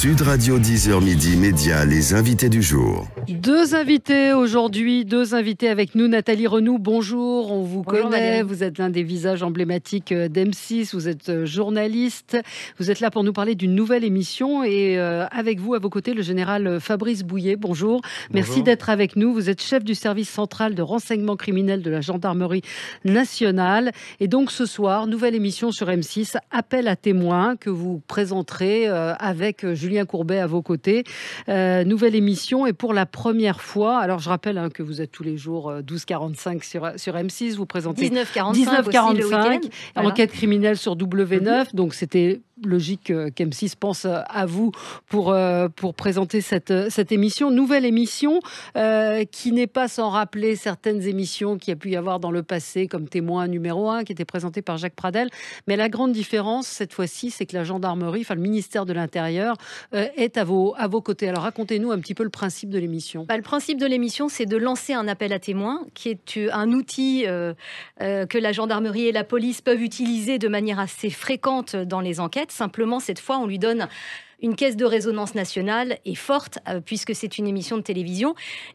Sud Radio 10h midi Média, les invités du jour. Deux invités aujourd'hui, deux invités avec nous. Nathalie Renou, bonjour, on vous Bonjour, connaît, Valérie. vous êtes l'un des visages emblématiques d'M6, vous êtes journaliste, vous êtes là pour nous parler d'une nouvelle émission et avec vous, à vos côtés, le général Fabrice Bouillet, bonjour. Merci d'être avec nous, vous êtes chef du service central de renseignement criminel de la gendarmerie nationale et donc ce soir, nouvelle émission sur M6, Appel à témoins que vous présenterez avec Julien Courbet à vos côtés. Nouvelle émission et pour la première fois, alors je rappelle que vous êtes tous les jours 12h45 sur M6, vous présentez 19h45 enquête criminelle sur W9, donc c'était logique qu'M6 pense à vous pour présenter cette émission. Nouvelle émission qui n'est pas sans rappeler certaines émissions qu'il y a pu y avoir dans le passé, comme Témoin numéro 1, qui était présenté par Jacques Pradel. Mais la grande différence, cette fois-ci, c'est que la gendarmerie, enfin le ministère de l'Intérieur, est à vos côtés. Alors racontez-nous un petit peu le principe de l'émission. Le principe de l'émission, c'est de lancer un appel à témoins, qui est un outil que la gendarmerie et la police peuvent utiliser de manière assez fréquente dans les enquêtes. Simplement, cette fois, on lui donne une caisse de résonance nationale et forte, puisque c'est une émission de télévision,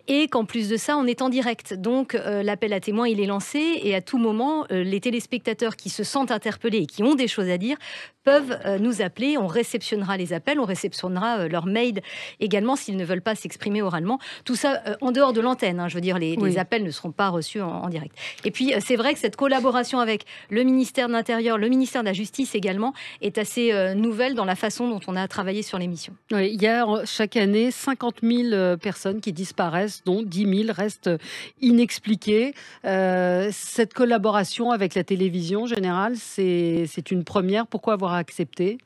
et qu'en plus de ça, on est en direct. Donc, l'appel à témoins, il est lancé, et à tout moment, les téléspectateurs qui se sentent interpellés et qui ont des choses à dire peuvent nous appeler. On réceptionnera les appels, on réceptionnera leur mail également s'ils ne veulent pas s'exprimer oralement. Tout ça en dehors de l'antenne. Je veux dire, les appels ne seront pas reçus en direct. Et puis, c'est vrai que cette collaboration avec le ministère de l'Intérieur, le ministère de la Justice également, est assez nouvelle dans la façon dont on a travaillé sur l'émission. Oui, il y a chaque année 50 000 personnes qui disparaissent, dont 10 000 restent inexpliquées. Cette collaboration avec la télévision générale, c'est une première. Pourquoi avoir accepté ?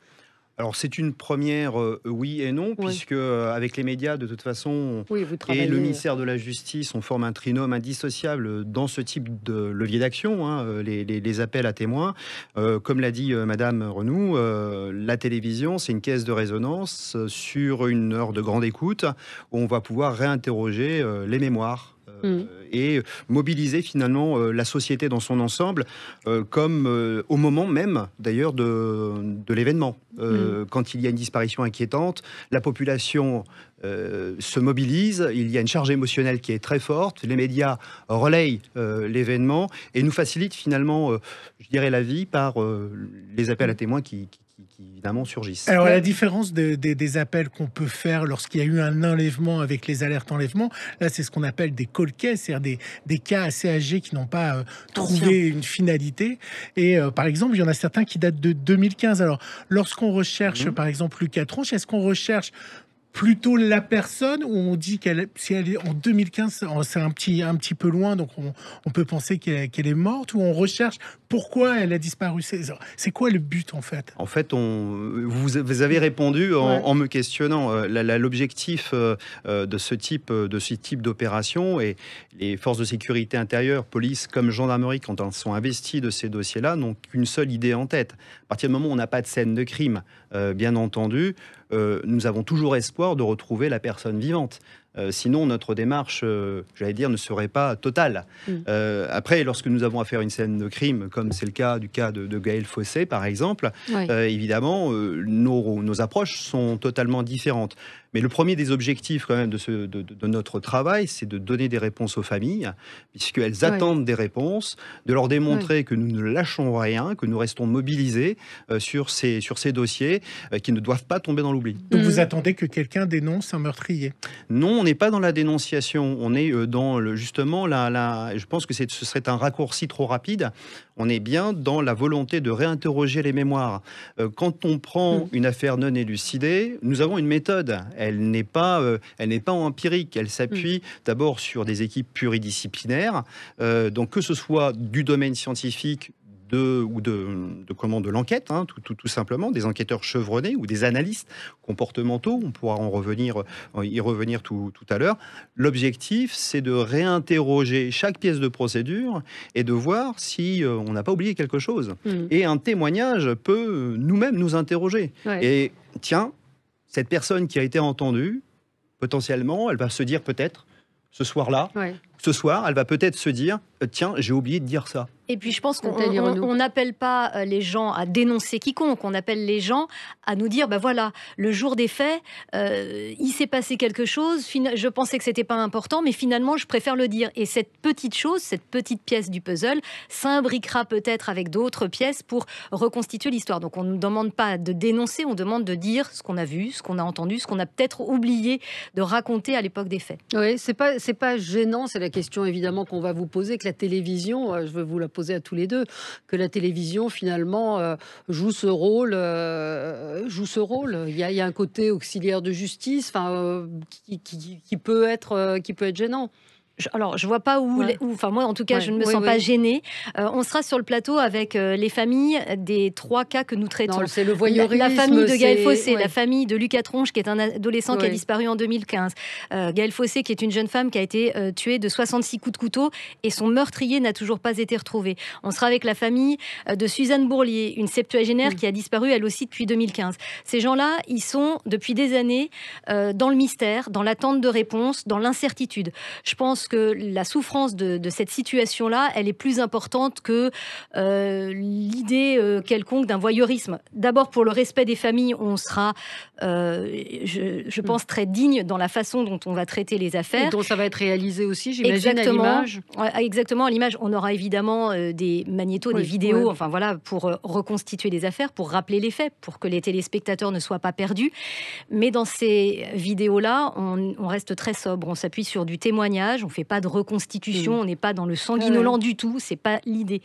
Alors c'est une première, oui et non, puisque avec les médias, de toute façon, et le ministère de la Justice, on forme un trinôme indissociable dans ce type de levier d'action, les appels à témoins. Comme l'a dit Madame Renou, la télévision, c'est une caisse de résonance sur une heure de grande écoute, où on va pouvoir réinterroger les mémoires. Et mobiliser finalement la société dans son ensemble, comme au moment même d'ailleurs de l'événement. Quand il y a une disparition inquiétante, la population se mobilise, il y a une charge émotionnelle qui est très forte, les médias relayent l'événement et nous facilitent finalement, je dirais, la vie par les appels à témoins qui évidemment surgissent. Alors à la différence des appels qu'on peut faire lorsqu'il y a eu un enlèvement avec les alertes enlèvement, là c'est ce qu'on appelle des cold cases, c'est-à-dire des cas assez âgés qui n'ont pas trouvé une finalité. Et par exemple, il y en a certains qui datent de 2015. Alors lorsqu'on recherche par exemple Lucas Tronche, est-ce qu'on recherche plutôt la personne où on dit si elle est en 2015, c'est un petit peu loin, donc on peut penser qu'elle est morte, ou on recherche pourquoi elle a disparu. C'est quoi le but en fait ? En fait, vous avez répondu en me questionnant. L'objectif de ce type d'opération, et les forces de sécurité intérieure, police comme gendarmerie, quand elles sont investies de ces dossiers-là, n'ont qu'une seule idée en tête. À partir du moment où on n'a pas de scène de crime, bien entendu, nous avons toujours espoir de retrouver la personne vivante. Sinon, notre démarche, j'allais dire, ne serait pas totale. Après, lorsque nous avons affaire à une scène de crime, comme c'est le cas de Gaël Fossé, par exemple, évidemment, nos approches sont totalement différentes. Mais le premier des objectifs quand même de notre travail, c'est de donner des réponses aux familles, puisqu'elles attendent des réponses, de leur démontrer que nous ne lâchons rien, que nous restons mobilisés sur ces dossiers qui ne doivent pas tomber dans l'oubli. Donc vous attendez que quelqu'un dénonce un meurtrier ? Non, on n'est pas dans la dénonciation, on est dans justement je pense que ce serait un raccourci trop rapide. On est bien dans la volonté de réinterroger les mémoires. Quand on prend une affaire non élucidée, nous avons une méthode. Elle n'est pas empirique. Elle s'appuie d'abord sur des équipes pluridisciplinaires. Donc que ce soit du domaine scientifique, de l'enquête, tout simplement, des enquêteurs chevronnés ou des analystes comportementaux, on pourra y revenir tout à l'heure. L'objectif, c'est de réinterroger chaque pièce de procédure et de voir si on n'a pas oublié quelque chose. Et un témoignage peut nous-mêmes nous interroger. Et tiens, cette personne qui a été entendue, potentiellement, elle va se dire peut-être, ce soir-là, Ce soir, elle va peut-être se dire tiens, j'ai oublié de dire ça. Et puis je pense qu'on n'appelle pas les gens à dénoncer quiconque, on appelle les gens à nous dire, ben voilà, le jour des faits, il s'est passé quelque chose, je pensais que c'était pas important, mais finalement je préfère le dire. Et cette petite chose, cette petite pièce du puzzle, s'imbriquera peut-être avec d'autres pièces pour reconstituer l'histoire. Donc on ne nous demande pas de dénoncer, on demande de dire ce qu'on a vu, ce qu'on a entendu, ce qu'on a peut-être oublié de raconter à l'époque des faits. Oui, c'est pas gênant, c'est la question évidemment qu'on va vous poser, que la télévision, je veux vous la poser à tous les deux, que la télévision finalement joue ce rôle. Il y a un côté auxiliaire de justice, qui peut être gênant. Alors, je vois pas où, enfin moi en tout cas, je ne me sens pas gênée. On sera sur le plateau avec les familles des 3 cas que nous traitons. C'est le voyeurisme. La famille de Gaël Fossé, la famille de Lucas Tronche, qui est un adolescent qui a disparu en 2015. Gaël Fossé, qui est une jeune femme qui a été tuée de 66 coups de couteau et son meurtrier n'a toujours pas été retrouvé. On sera avec la famille de Suzanne Bourlier, une septuagénaire qui a disparu elle aussi depuis 2015. Ces gens-là, ils sont depuis des années dans le mystère, dans l'attente de réponses, dans l'incertitude. Je pense que la souffrance de cette situation-là, elle est plus importante que l'idée quelconque d'un voyeurisme. D'abord, pour le respect des familles, on sera, je pense, très digne dans la façon dont on va traiter les affaires. Et dont ça va être réalisé aussi, j'imagine, à l'image. Exactement, à l'image. On aura évidemment des magnétos, des vidéos, enfin voilà, pour reconstituer les affaires, pour rappeler les faits, pour que les téléspectateurs ne soient pas perdus. Mais dans ces vidéos-là, on reste très sobre. On s'appuie sur du témoignage, on ne fait pas de reconstitution, on n'est pas dans le sanguinolent du tout, c'est pas l'idée.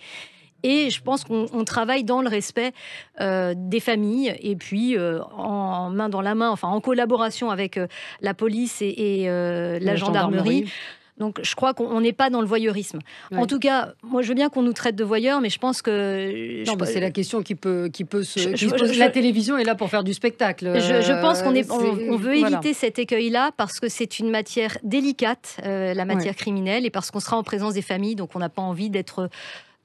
Et je pense qu'on travaille dans le respect des familles et puis en main dans la main, enfin en collaboration avec la police et la gendarmerie. Donc, je crois qu'on n'est pas dans le voyeurisme. Ouais. En tout cas, moi, je veux bien qu'on nous traite de voyeurs, mais je pense que... Non, mais c'est la question qui peut se... La télévision est là pour faire du spectacle. Je pense qu'on veut éviter cet écueil-là parce que c'est une matière délicate, la matière criminelle, et parce qu'on sera en présence des familles, donc on n'a pas envie d'être...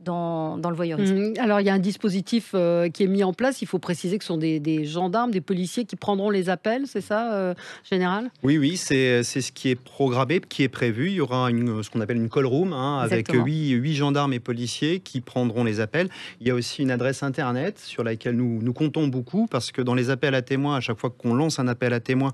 Dans le voyeurisme. Alors, il y a un dispositif qui est mis en place. Il faut préciser que ce sont des gendarmes, des policiers qui prendront les appels, c'est ça, Général ? Oui, c'est ce qui est programmé, qui est prévu. Il y aura ce qu'on appelle une call room, avec 8 gendarmes et policiers qui prendront les appels. Il y a aussi une adresse Internet sur laquelle nous comptons beaucoup, parce que dans les appels à témoins, à chaque fois qu'on lance un appel à témoins,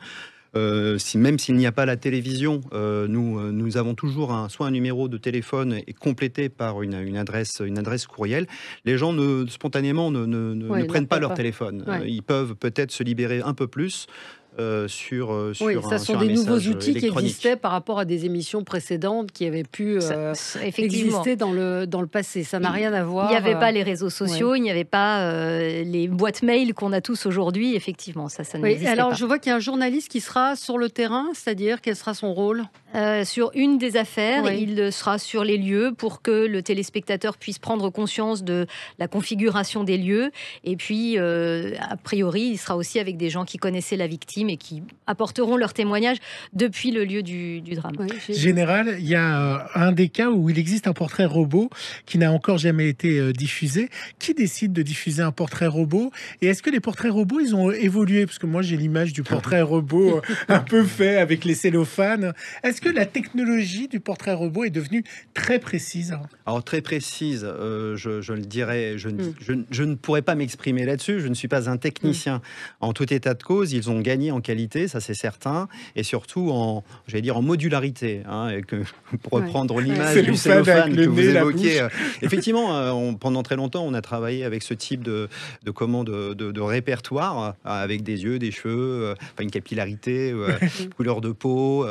même s'il n'y a pas la télévision, nous avons toujours soit un numéro de téléphone et complété par une adresse courriel. Les gens spontanément ne prennent pas leur téléphone. Ils peuvent peut-être se libérer un peu plus. Sur ça sont des nouveaux outils qui existaient par rapport à des émissions précédentes qui avaient pu exister dans le passé. Ça n'a rien à voir. Il n'y avait pas les réseaux sociaux, il n'y avait pas les boîtes mail qu'on a tous aujourd'hui. Effectivement, ça n'existait pas. Alors, je vois qu'il y a un journaliste qui sera sur le terrain, c'est-à-dire quel sera son rôle ? Sur une des affaires, il sera sur les lieux pour que le téléspectateur puisse prendre conscience de la configuration des lieux. Et puis, a priori, il sera aussi avec des gens qui connaissaient la victime et qui apporteront leur témoignage depuis le lieu du drame. Général, il y a un des cas où il existe un portrait robot qui n'a encore jamais été diffusé. Qui décide de diffuser un portrait robot ? Et est-ce que les portraits robots, ils ont évolué ? Parce que moi, j'ai l'image du portrait robot un peu fait avec les cellophanes. Est-ce que la technologie du portrait robot est devenue très précise ? Alors, très précise, je le dirais, je ne pourrais pas m'exprimer là-dessus. Je ne suis pas un technicien. En tout état de cause, ils ont gagné en qualité, ça c'est certain, et surtout en modularité, pour reprendre l'image du cellophane que vous évoquiez. Effectivement, pendant très longtemps, on a travaillé avec ce type de répertoire, avec des yeux, des cheveux, une capillarité, couleur de peau,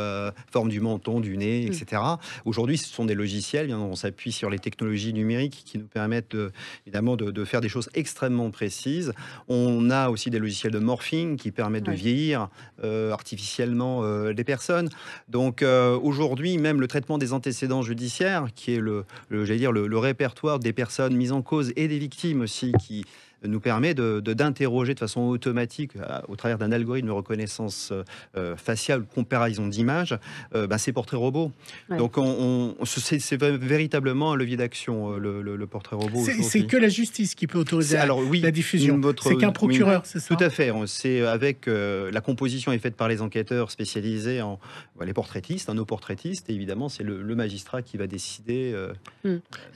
forme du menton, du nez, etc. Aujourd'hui, ce sont des logiciels, on s'appuie sur les technologies numériques qui nous permettent évidemment de faire des choses extrêmement précises. On a aussi des logiciels de morphing qui permettent de vieillir artificiellement les personnes. Donc aujourd'hui, même le traitement des antécédents judiciaires, qui est le répertoire des personnes mises en cause et des victimes aussi, qui nous permet d'interroger de façon automatique, au travers d'un algorithme de reconnaissance faciale, comparaison d'images, ces portraits robots. Ouais. Donc c'est véritablement un levier d'action, le portrait robot. C'est que la justice qui peut autoriser la diffusion. C'est qu'un procureur, c'est ça? Tout à fait. C'est avec la composition est faite par les enquêteurs spécialisés les portraitistes, nos portraitistes, et évidemment c'est le magistrat qui va décider.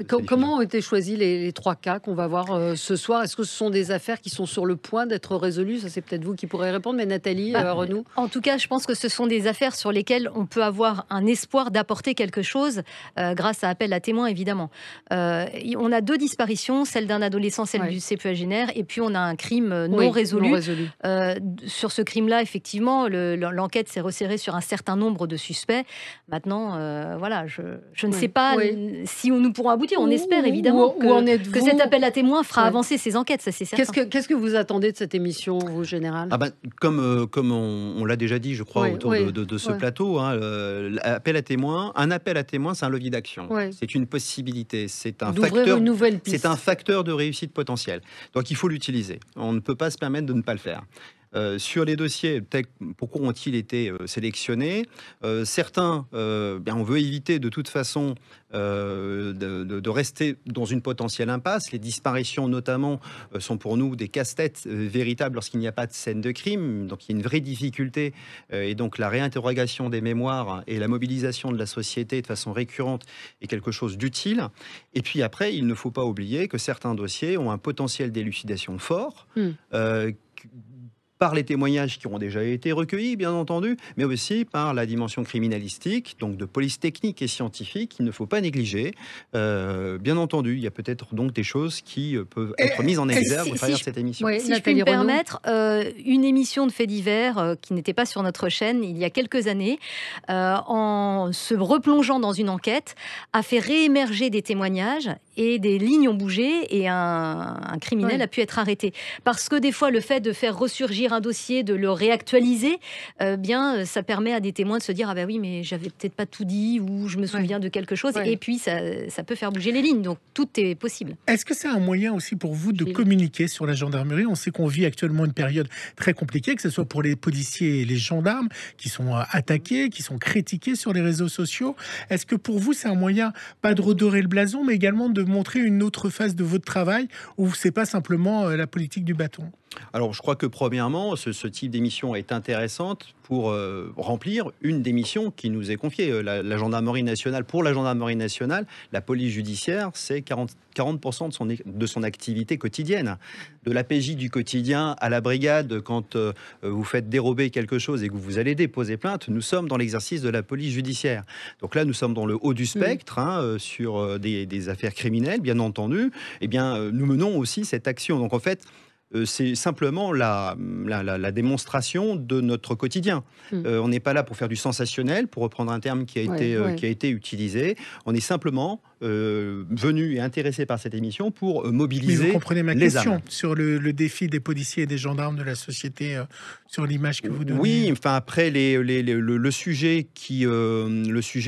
Comment ont été choisis les 3 cas qu'on va voir ce soir? Est-ce que ce sont des affaires qui sont sur le point d'être résolues? Ça, c'est peut-être vous qui pourrez répondre, mais Nathalie Renaud. En tout cas, je pense que ce sont des affaires sur lesquelles on peut avoir un espoir d'apporter quelque chose grâce à appel à témoins, évidemment. On a 2 disparitions, celle d'un adolescent, celle du septuagénaire, et puis on a un crime non résolu. Sur ce crime-là, effectivement, l'enquête s'est resserrée sur un certain nombre de suspects. Maintenant, je ne sais pas si nous pourrons aboutir. On espère évidemment que cet appel à témoins fera avancer ces enquêtes, ça c'est certain. Qu'est-ce que vous attendez de cette émission, vous, Général? Comme on l'a déjà dit, je crois, autour de ce plateau, un appel à témoins, c'est un levier d'action. C'est une possibilité, c'est un facteur de réussite potentielle. Donc il faut l'utiliser. On ne peut pas se permettre de ne pas le faire. Sur les dossiers, pourquoi ont-ils été sélectionnés? Certains, on veut éviter de toute façon de rester dans une potentielle impasse. Les disparitions, notamment, sont pour nous des casse-têtes véritables lorsqu'il n'y a pas de scène de crime. Donc il y a une vraie difficulté. Et donc la réinterrogation des mémoires et la mobilisation de la société de façon récurrente est quelque chose d'utile. Et puis après, il ne faut pas oublier que certains dossiers ont un potentiel d'élucidation fort. Par les témoignages qui ont déjà été recueillis, bien entendu, mais aussi par la dimension criminalistique, donc de police technique et scientifique, qu'il ne faut pas négliger. Bien entendu, il y a peut-être donc des choses qui peuvent être mises en exergue au travers de cette émission. Si je peux me permettre, une émission de faits divers qui n'était pas sur notre chaîne il y a quelques années, en se replongeant dans une enquête, a fait réémerger des témoignages et des lignes ont bougé et un criminel a pu être arrêté. Parce que des fois, le fait de faire ressurgir un dossier, de le réactualiser, ça permet à des témoins de se dire oui, mais j'avais peut-être pas tout dit ou je me souviens de quelque chose. Et puis ça peut faire bouger les lignes. Donc tout est possible. Est-ce que c'est un moyen aussi pour vous de communiquer sur la gendarmerie? On sait qu'on vit actuellement une période très compliquée, que ce soit pour les policiers et les gendarmes qui sont attaqués, qui sont critiqués sur les réseaux sociaux. Est-ce que pour vous c'est un moyen, pas de redorer le blason, mais également de montrer une autre face de votre travail où c'est pas simplement la politique du bâton? Alors, je crois que premièrement, ce type d'émission est intéressante pour remplir une des missions qui nous est confiée. La gendarmerie nationale, pour la gendarmerie nationale, la police judiciaire, c'est 40% de son activité quotidienne. De l'APJ du quotidien à la brigade, quand vous faites dérober quelque chose et que vous allez déposer plainte, nous sommes dans l'exercice de la police judiciaire. Donc là, nous sommes dans le haut du spectre, sur des affaires criminelles, bien entendu. Eh bien, nous menons aussi cette action. Donc en fait, c'est simplement la démonstration de notre quotidien. On n'est pas là pour faire du sensationnel, pour reprendre un terme qui a été utilisé. On est simplement venu et intéressé par cette émission pour mobiliser les âmes. Vous comprenez ma question sur le défi des policiers et des gendarmes de la société, sur l'image que vous donnez. Oui, enfin après le sujet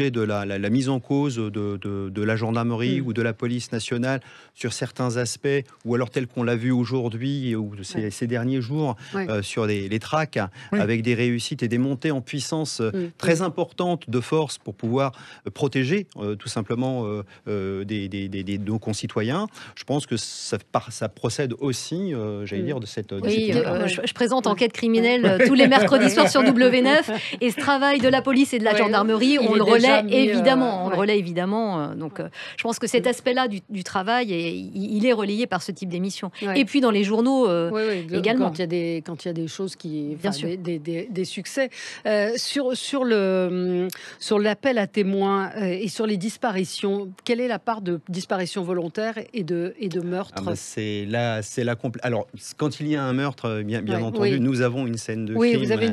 de la mise en cause de la gendarmerie ou de la police nationale sur certains aspects, ou alors tel qu'on l'a vu aujourd'hui ou ces derniers jours sur les tracks, avec des réussites et des montées en puissance très importantes de force pour pouvoir protéger tout simplement nos concitoyens. Je pense que ça procède aussi, j'allais dire, de cette je présente Enquête criminelle tous les mercredis soirs sur W9 et ce travail de la police et de la gendarmerie, on le relaie évidemment. Donc je pense que cet aspect-là du travail, il est relayé par ce type d'émission. Et puis dans les journaux également. Quand il y a des choses des succès. Sur l'appel à témoins et sur les disparitions, quelle est la part de disparition volontaire et de meurtre? Alors, quand il y a un meurtre, bien entendu, nous avons une scène de crime. Vous avez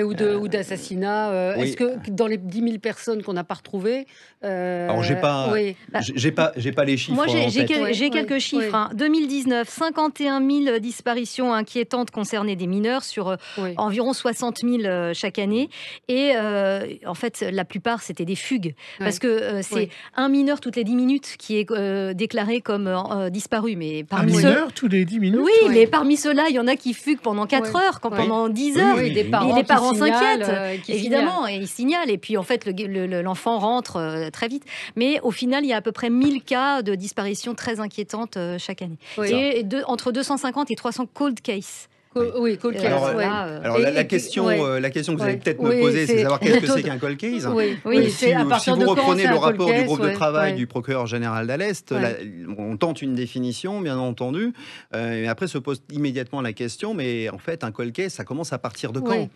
ou d'assassinat. Est-ce que dans les 10 000 personnes qu'on n'a pas retrouvées... Alors, j'ai pas les chiffres. Moi, j'ai quelques chiffres. 2019, 51 000 disparitions inquiétantes concernaient des mineurs sur Oui. environ 60 000 chaque année. Et en fait, la plupart, c'était des fugues. Parce que c'est un mineur toutes les 10 minutes qui est déclaré comme disparu. Mais Un parmi mineur tous les 10 minutes. oui, mais parmi ceux-là, il y en a qui fuguent pendant 4 heures, pendant 10 heures. Oui, des Et parents les parents qui signalent, s'inquiètent, évidemment, et ils signalent. Et puis, en fait, l'enfant rentre très vite. Mais au final, il y a à peu près 1000 cas de disparition très inquiétantes chaque année. Oui. Et entre 250 et 300 cold cases. Oui, cold case. Alors, ouais. Alors Et- la et- question, ouais. la question que vous Ouais. allez peut-être Oui, me poser, c'est c'est- de savoir qu'est-ce que Tout- c'est qu'un cold case. Oui, Oui, c'est à Si partir vous de quand reprenez c'est le un cold rapport du case, groupe de travail ouais. du procureur général d'Alest, on tente une définition, bien entendu, et après se pose immédiatement la question, mais en fait, un cold case, ça commence à partir de quand Oui.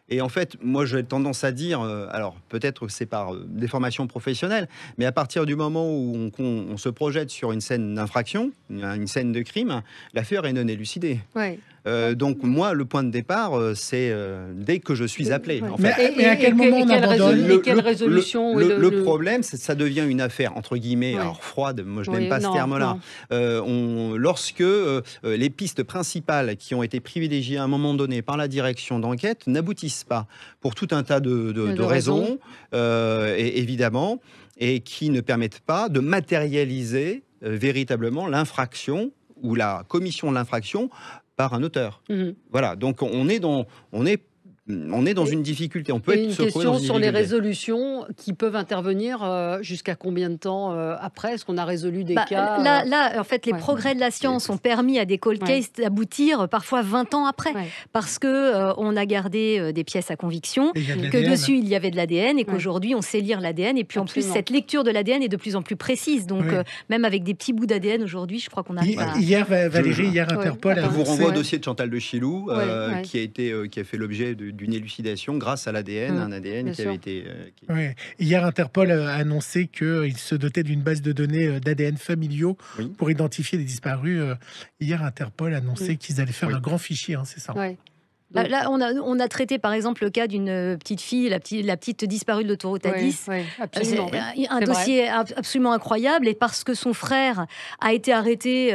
Et en fait, moi, j'ai tendance à dire, alors peut-être que c'est par déformation professionnelle, mais à partir du moment où on se projette sur une scène d'infraction, une scène de crime, l'affaire est non élucidée. Ouais. Donc moi, le point de départ, c'est dès que je suis appelé. Ouais. En fait. Mais à quel moment on abandonne et quelle résolution Le problème, ça devient une affaire, entre guillemets, Ouais. alors froide, moi je Oui, n'aime pas ce non, terme-là. non. Lorsque les pistes principales qui ont été privilégiées à un moment donné par la direction d'enquête n'aboutissent pas, pour tout un tas de raisons, et évidemment, et qui ne permettent pas de matérialiser véritablement l'infraction ou la commission de l'infraction par un auteur. Mhm. Voilà, donc on est dans une difficulté. On peut Et une se retrouver dans question une sur les difficulté. résolutions qui peuvent intervenir jusqu'à combien de temps après? Est-ce qu'on a résolu des cas Là, en fait, les ouais. progrès de la science ont permis à des cold cases d'aboutir parfois 20 ans après. Ouais. Parce que on a gardé des pièces à conviction, Et il y a de que l'ADN. dessus il y avait de l'ADN et qu'aujourd'hui on sait lire l'ADN. Et puis en plus, Absolument. cette lecture de l'ADN est de plus en plus précise. Donc Oui. même avec des petits bouts d'ADN aujourd'hui, je crois qu'on arrive à... Hier, Valérie, hier, Ouais. Interpol Je a vous annoncé- renvoie au dossier de Chantal de Chilou, Ouais. qui a fait l'objet d'une élucidation grâce à l'ADN, un ADN Bien qui sûr. avait été... Ouais. Hier, Interpol a annoncé qu'il se dotait d'une base de données d'ADN familiaux Oui. pour identifier les disparus. Hier, Interpol a annoncé qu'ils allaient faire Oui. un grand fichier, hein, c'est ça. Ouais. Là, on a traité par exemple le cas d'une petite fille, la petite disparue de l'autoroute A10. Ouais, absolument. C'est un C'est dossier absolument incroyable, et parce que son frère a été arrêté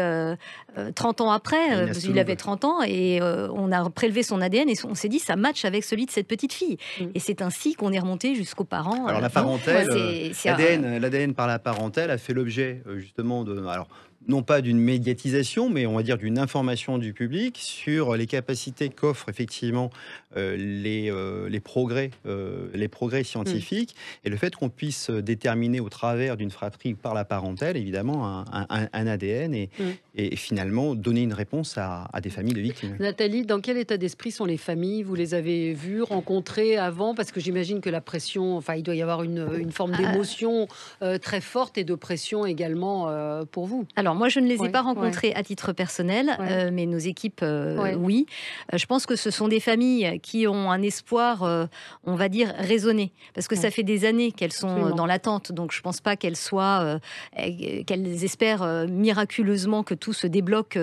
30 ans après, Inès parce qu'il Touloub. avait 30 ans, et on a prélevé son ADN et on s'est dit ça match avec celui de cette petite fille. Mm. Et c'est ainsi qu'on est remonté jusqu'aux parents. Alors la parentèle, c'est l'ADN par la parentèle a fait l'objet justement de... Alors, non pas d'une médiatisation, mais on va dire d'une information du public sur les capacités qu'offrent effectivement les progrès scientifiques et le fait qu'on puisse déterminer au travers d'une fratrie ou par la parentèle, évidemment, un ADN et finalement donner une réponse à des familles de victimes. Nathalie, dans quel état d'esprit sont les familles? Vous les avez vues, rencontrées avant? Parce que j'imagine que la pression, enfin, il doit y avoir une forme d'émotion très forte et de pression également pour vous. Alors moi, je ne les ai Ouais, pas rencontrés à titre personnel, Ouais. mais nos équipes, Ouais. oui. Je pense que ce sont des familles qui ont un espoir, on va dire, raisonné. Parce que ça fait des années qu'elles sont Absolument. dans l'attente. Donc je ne pense pas qu'elles soient, qu'elles espèrent miraculeusement que tout se débloque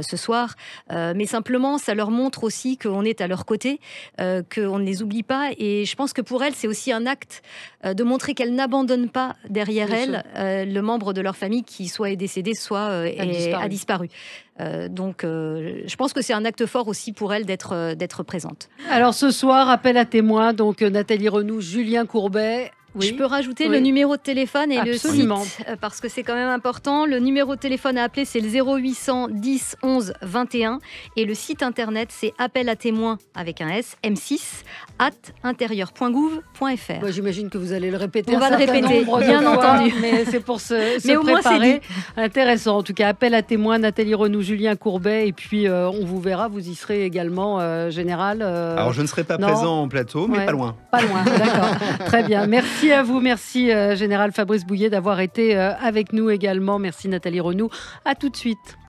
ce soir. Mais simplement, ça leur montre aussi qu'on est à leur côté, qu'on ne les oublie pas. Et je pense que pour elles, c'est aussi un acte de montrer qu'elles n'abandonnent pas derrière Bien elles le membre de leur famille qui soit est décédé, soit a disparu. Donc, je pense que c'est un acte fort aussi pour elle d'être présente. Alors ce soir, appel à témoins, donc Nathalie Renou, Julien Courbet. Oui. Je peux rajouter Oui. le numéro de téléphone et Absolument. le site, parce que c'est quand même important. Le numéro de téléphone à appeler, c'est le 0800 10 11 21. Et le site internet, c'est appel à témoins avec un S, M6, @intérieur.gouv.fr. Ouais, j'imagine que vous allez le répéter. On va le certain répéter, nombre de bien fois, entendu. Mais c'est pour se Mais au moins, c'est préparer. dit. Intéressant. En tout cas, appel à témoins, Nathalie Renou, Julien Courbet. Et puis, on vous verra. Vous y serez également, Général. Alors je ne serai pas non. présent en plateau, mais Ouais. pas loin. Pas loin, d'accord. Très bien. Merci à vous. Merci, Général Fabrice Bouillet, d'avoir été avec nous également. Merci, Nathalie Renou. À tout de suite.